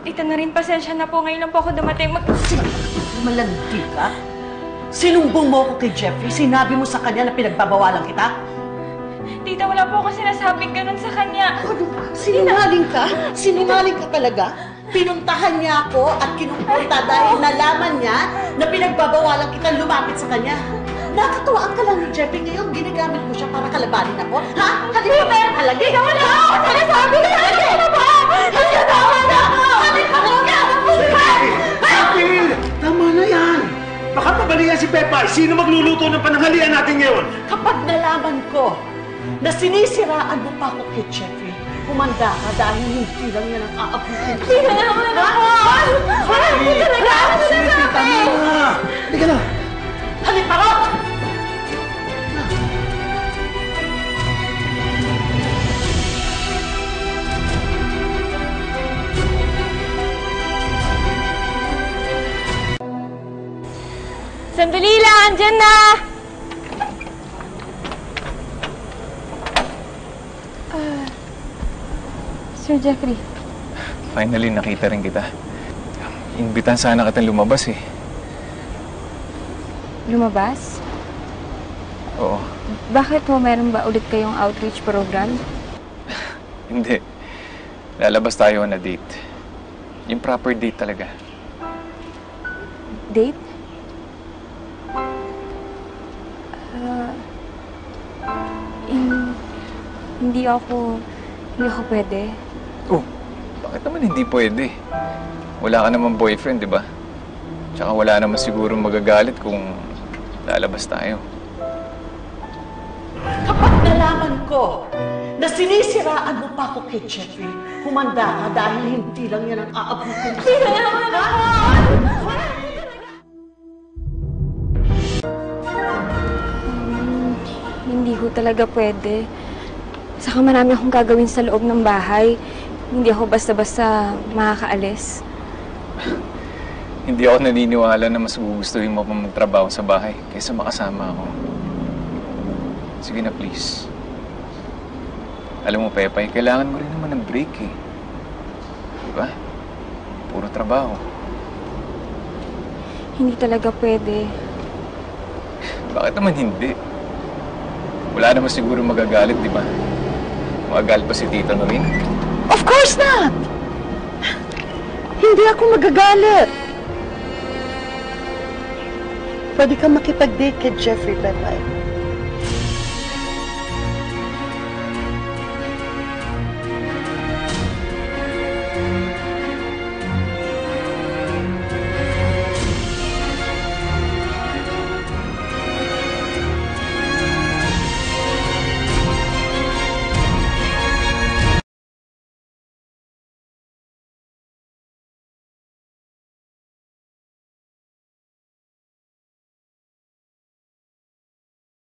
Tita na rin, pasensya na po. Ngayon lang po ako dumating. Malandi ka? Sinumbong mo ako kay Jeffrey? Sinabi mo sa kanya na pinagbabawalan kita? Tita, wala po ako sinasabing ganun sa kanya. Ano? Sinungaling ka? Sinungaling ka talaga? Pinuntahan niya ako at kinupunta dahil nalaman niya na pinagbabawalan kita lumapit sa kanya. Nakatuwaan ka lang ni Jeffrey ngayon. Ginagamit mo siya para kalabanin ako? Ha? Halika ba yung halagi? Tita, wala ako sinasabi sa kanya. Ano ba? Halika na ako! Halika na! Apil! Tama na yan! Baka pabalihan si Pepay. Sino magluluto ng pananghalian natin ngayon? Kapag nalaman ko na sinisiraan mo pa ako kay Jeffrey, humanda ka dahil hindi lang yan ang aabutin. Tita naman ako! Wala po talaga ako sinasabi! Tama na! Halika na! Haliparot! Sandali lang! Andyan na! Sir Jeffrey. Finally, nakita rin kita. Imbitan sana kitang lumabas eh. Lumabas? Oo. Bakit po meron ba ulit kayong outreach program? Hindi. Lalabas tayo on a date. Yung proper date talaga. Date? Hindi ako pwede. Oh, bakit naman hindi pwede? Wala ka naman boyfriend, di ba? Tsaka wala naman siguro magagalit kung lalabas tayo. Kapag nalaman ko na sinisiraan mo pa ako kay Jeffrey, humanda ka dahil hindi lang yan ang aabutin. Tita naman ako! Hindi ko talaga pwede. Saka marami akong gagawin sa loob ng bahay. Hindi ako basta-basta makakaalis. Hindi ako naniniwala na mas gugustuhin mo pa magtrabaho sa bahay kaysa makasama ako. Sige na, please. Alam mo, Pepay, kailangan mo rin naman ng break eh. Diba? Puro trabaho. Hindi talaga pwede. Bakit naman hindi? Wala naman siguro magagalit, di ba? Magagalit pa si Tita Noreen? Of course not! Hindi ako magagalit. Pwede ka makipag-date kay Jeffrey, Pepay.